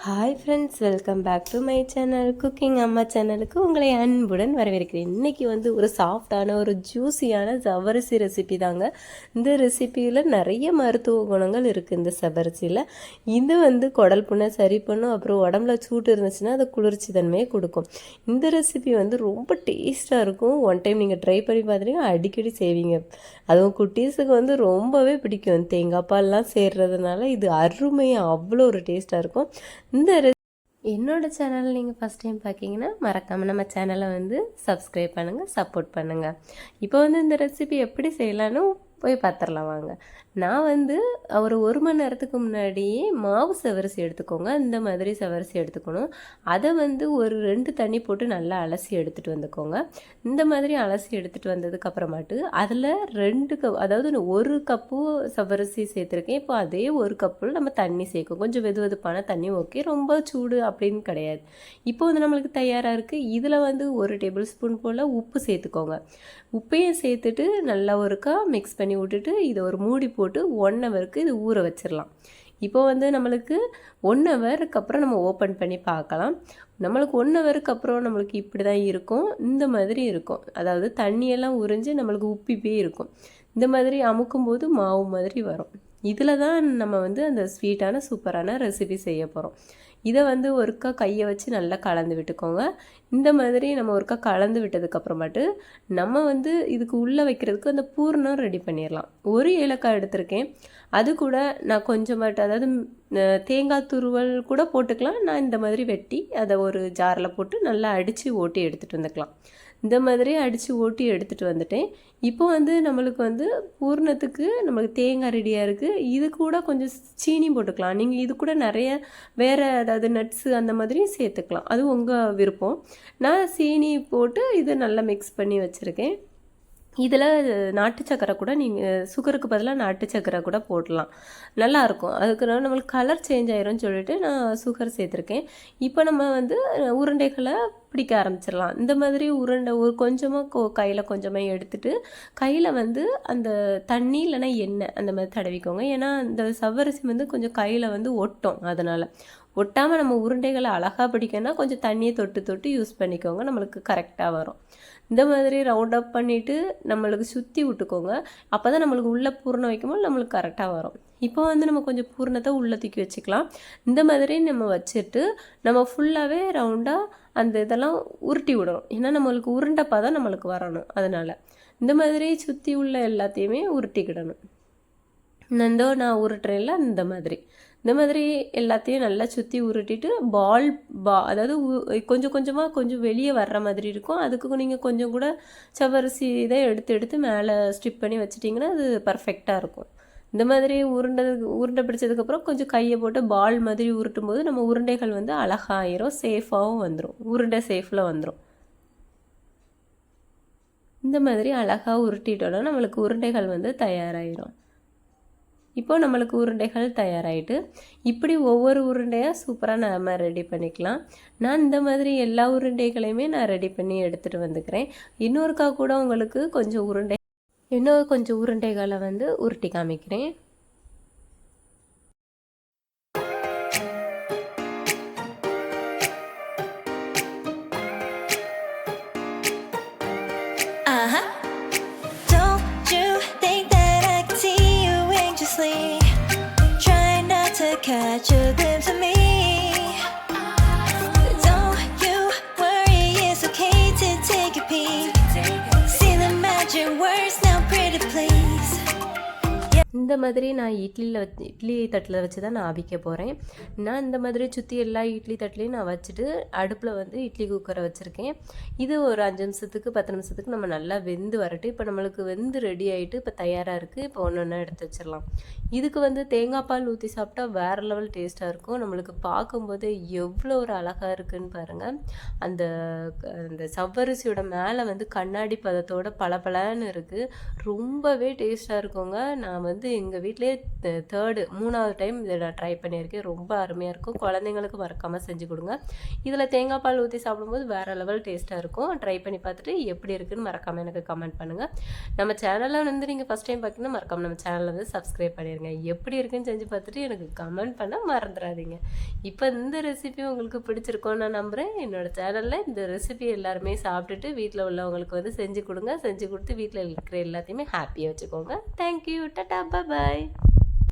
Hi friends, welcome back to my channel cooking அம்மா சேனலுக்கு உங்களை அன்புடன் வரவேற்கிறேன். இன்றைக்கி ஒரு சாஃப்டான ஒரு ஜூஸியான ஜவ்வரிசி ரெசிபி தாங்க. இந்த ரெசிப்பியில் நிறைய மருத்துவ குணங்கள் இருக்குது. இந்த சவரிசியில் இது குடல் புண்ணை சரி பண்ணும், அப்புறம் உடம்புல சூட்டு இருந்துச்சுன்னா அதை குளிர்ச்சி தன்மையை கொடுக்கும். இந்த ரெசிபி ரொம்ப டேஸ்ட்டாக இருக்கும். ஒன் டைம் நீங்கள் ட்ரை பண்ணி பார்த்துட்டீங்கன்னா அடிக்கடி செய்வீங்க. அதுவும் குட்டீஸுக்கு ரொம்பவே பிடிக்கும். தேங்காய் பால்லாம் சேர்றதுனால இது அருமையாக அவ்வளோ ஒரு டேஸ்ட்டாக இருக்கும். இந்த என்னோடய சேனல் நீங்கள் ஃபஸ்ட் டைம் பார்க்கிங்கன்னா மறக்காமல் நம்ம சேனலை சப்ஸ்கிரைப் பண்ணுங்கள், சப்போர்ட் பண்ணுங்கள். இப்போ இந்த ரெசிபி எப்படி செய்யலான்னு போய் பார்த்துடலாம் வாங்க. நான் ஒரு மணி நேரத்துக்கு முன்னாடியே மாவு சவரிசி எடுத்துக்கோங்க. இந்த மாதிரி சவரிசி எடுத்துக்கணும். அதை ஒரு 2 தண்ணி போட்டு நல்லா அலசி எடுத்துகிட்டு வந்துக்கோங்க. இந்த மாதிரி அலசி எடுத்துகிட்டு வந்ததுக்கப்புறமாட்டு அதில் 2 கப், அதாவது 1 கப்பு சவரிசி சேர்த்துருக்கேன். இப்போ அதே 1 கப்பில் நம்ம தண்ணி சேர்க்கும். கொஞ்சம் வெதுவெதுப்பான தண்ணி, ஓகே, ரொம்ப சூடு அப்படின்னு கிடையாது. இப்போ நம்மளுக்கு தயாராக இருக்குது. இதில் 1 டேபிள் ஸ்பூன் போல் உப்பு சேர்த்துக்கோங்க. உப்பையும் சேர்த்துட்டு நல்லா ஒருக்கா மிக்ஸ் பண்ணி விட்டுட்டு இதை ஒரு மூடி போட்டு 1 ஹவருக்கு இது ஊற வச்சிடலாம். இப்போ நம்மளுக்கு 1 ஹவருக்கு அப்புறம் நம்ம ஓப்பன் பண்ணி பார்க்கலாம். நம்மளுக்கு 1 ஹவருக்கு அப்புறம் நம்மளுக்கு இப்படி தான் இருக்கும். இந்த மாதிரி இருக்கும். அதாவது தண்ணியெல்லாம் உறிஞ்சு நம்மளுக்கு உப்பிப்பே இருக்கும். இந்த மாதிரி அமுக்கும்போது மாவு மாதிரி வரும். இதில் தான் நம்ம அந்த ஸ்வீட்டான சூப்பரான ரெசிபி செய்ய போகிறோம். இதை ஒருக்கா கையை வச்சு நல்லா கலந்து விட்டுக்கோங்க. இந்த மாதிரி நம்ம ஒருக்கா கலந்து விட்டதுக்கப்புறமாட்டு நம்ம இதுக்கு உள்ளே வைக்கிறதுக்கு அந்த பூர்ணம் ரெடி பண்ணிடலாம். 1 ஏலக்காய் எடுத்திருக்கேன். அது கூட நான் கொஞ்சமாட்டு, அதாவது தேங்காய் துருவல் கூட போட்டுக்கலாம். நான் இந்த மாதிரி வெட்டி அதை ஒரு ஜாரில் போட்டு நல்லா அடித்து ஓட்டி எடுத்துகிட்டு வந்துக்கலாம். இந்த மாதிரி அடித்து ஓட்டி எடுத்துகிட்டு வந்துட்டேன். இப்போ நம்மளுக்கு பூர்ணத்துக்கு நம்மளுக்கு தேங்காய் ரெடியாக இருக்குது. இது கூட கொஞ்சம் சீனி போட்டுக்கலாம். நீங்கள் இது கூட நிறைய வேறு ஏதாவது நட்ஸு அந்த மாதிரி சேர்த்துக்கலாம். அது உங்கள் விருப்பம். நான் சீனி போட்டு இதை நல்லா மிக்ஸ் பண்ணி வச்சுருக்கேன். இதில் நாட்டு சக்கரை கூட நீங்கள் சுகருக்கு பதிலாக நாட்டு சக்கரை கூட போடலாம், நல்லாயிருக்கும். அதுக்கு நம்மளுக்கு கலர் சேஞ்ச் ஆயிரும்னு சொல்லிட்டு நான் சுகர் சேர்த்துருக்கேன். இப்போ நம்ம உருண்டைகளை பிடிக்க ஆரம்பிச்சிடலாம். இந்த மாதிரி உருண்டை ஒரு கொஞ்சமாக கையில் கொஞ்சமாக எடுத்துகிட்டு கையில் அந்த தண்ணி இல்லைன்னா எண்ணெய் அந்த மாதிரி தடவிக்கோங்க. ஏன்னா இந்த சவ்வரிசி கொஞ்சம் கையில் ஒட்டும். அதனால் ஒட்டாமல் நம்ம உருண்டைகளை அழகாக பிடிக்கணும்னா கொஞ்சம் தண்ணியை தொட்டு தொட்டு யூஸ் பண்ணிக்கோங்க. நம்மளுக்கு கரெக்டாக வரும். இந்த மாதிரி ரவுண்ட் அப் பண்ணிவிட்டு நம்மளுக்கு சுற்றி விட்டுக்கோங்க. அப்போ தான் நம்மளுக்கு உள்ளே பூர்ணம் வைக்கும்போது நம்மளுக்கு கரெக்டாக வரும். இப்போ நம்ம கொஞ்சம் பூர்ணத்தை உள்ளே தூக்கி வச்சுக்கலாம். இந்த மாதிரி நம்ம வச்சுட்டு நம்ம ஃபுல்லாகவே ரவுண்டாக அந்த இதெல்லாம் உருட்டி விடணும். ஏன்னா நம்மளுக்கு உருண்டைப்பா தான் நம்மளுக்கு வரணும். அதனால் இந்த மாதிரி சுற்றி உள்ள எல்லாத்தையுமே உருட்டிக்கிடணும். நான் உருட்டுறேன்ல, இந்த மாதிரி எல்லாத்தையும் நல்லா சுற்றி உருட்டிட்டு அதாவது கொஞ்சம் கொஞ்சமாக கொஞ்சம் வெளியே வர்ற மாதிரி இருக்கும். அதுக்கு நீங்கள் கொஞ்சம் கூட சவரிசி இதை எடுத்து மேலே ஸ்டிப் பண்ணி வச்சிட்டிங்கன்னா அது பர்ஃபெக்டாக இருக்கும். இந்த மாதிரி உருண்டை பிடிச்சதுக்கப்புறம் கொஞ்சம் கையை போட்டு பால் மாதிரி உருட்டும் போது நம்ம உருண்டைகள் அழகாயிரும், சேஃபாகவும் வந்துடும். உருண்டை சேஃபில் வந்துடும். இந்த மாதிரி அழகாக உருட்டிட்டோன்னா நம்மளுக்கு உருண்டைகள் தயாராகிடும். இப்போ நம்மளுக்கு உருண்டைகள் தயாராகிட்டு இப்படி ஒவ்வொரு உருண்டையாக சூப்பராக நம்ம ரெடி பண்ணிக்கலாம். நான் இந்த மாதிரி எல்லா உருண்டைகளையுமே நான் ரெடி பண்ணி எடுத்துகிட்டு வந்துக்கிறேன். இன்னொருக்கா கூட உங்களுக்கு கொஞ்சம் உருண்டைகளை உருட்டி காமிக்கிறேன். Catch a glimpse of me. Don't you worry, it's okay to take a peek. See the magic words now, pretty please. இந்த மாதிரி நான் இட்லி தட்டில் வச்சு தான் நான் அவிக்க போகிறேன். நான் இந்த மாதிரி சுற்றி எல்லா இட்லி தட்டிலையும் நான் வச்சுட்டு அடுப்பில் இட்லி குக்கரை வச்சுருக்கேன். இது ஒரு 5 நிமிஷத்துக்கு 10 நிமிஷத்துக்கு நம்ம நல்லா வெந்து வரட்டு. இப்போ நம்மளுக்கு வெந்து ரெடி ஆகிட்டு இப்போ தயாராக இருக்குது. இப்போ ஒன்று எடுத்து வச்சிடலாம். இதுக்கு தேங்காய் பால் ஊற்றி சாப்பிட்டா வேறு லெவல் டேஸ்ட்டாக இருக்கும். நம்மளுக்கு பார்க்கும்போது எவ்வளோ ஒரு அழகாக இருக்குதுன்னு பாருங்கள். அந்த சவ்வரிசியோட மேலே கண்ணாடி பதத்தோட பளபளன்னு இருக்குது. ரொம்பவே டேஸ்ட்டாக இருக்குங்க. நான் எங்கள் வீட்டிலே மூணாவது டைம் இதை நான் ட்ரை பண்ணியிருக்கேன். ரொம்ப அருமையாக இருக்கும். குழந்தைங்களுக்கு மறக்காமல் செஞ்சு கொடுங்க. இதில் தேங்காய் பால் ஊற்றி சாப்பிடும்போது வேறு லெவல் டேஸ்ட்டாக இருக்கும். ட்ரை பண்ணி பார்த்துட்டு எப்படி இருக்குன்னு மறக்காமல் எனக்கு கமெண்ட் பண்ணுங்கள். நம்ம சேனலில் வந்து நீங்கள் ஃபஸ்ட் டைம் பார்த்தீங்கன்னா மறக்காமல் நம்ம சேனலை வந்து சப்ஸ்கிரைப் பண்ணிடுங்க. எப்படி இருக்குன்னு செஞ்சு பார்த்துட்டு எனக்கு கமெண்ட் பண்ண மறந்துடாதீங்க. இப்போ இந்த ரெசிபி உங்களுக்கு பிடிச்சிருக்கோன்னு நான் நம்புகிறேன். என்னோடய சேனலில் இந்த ரெசிபி எல்லாருமே சாப்பிட்டுட்டு வீட்டில் உள்ளவங்களுக்கு வந்து செஞ்சு கொடுங்க. செஞ்சு கொடுத்து வீட்டில் இருக்கிற எல்லாத்தையுமே ஹாப்பியாக வச்சுக்கோங்க. தேங்க்யூ. டாடா பாய்.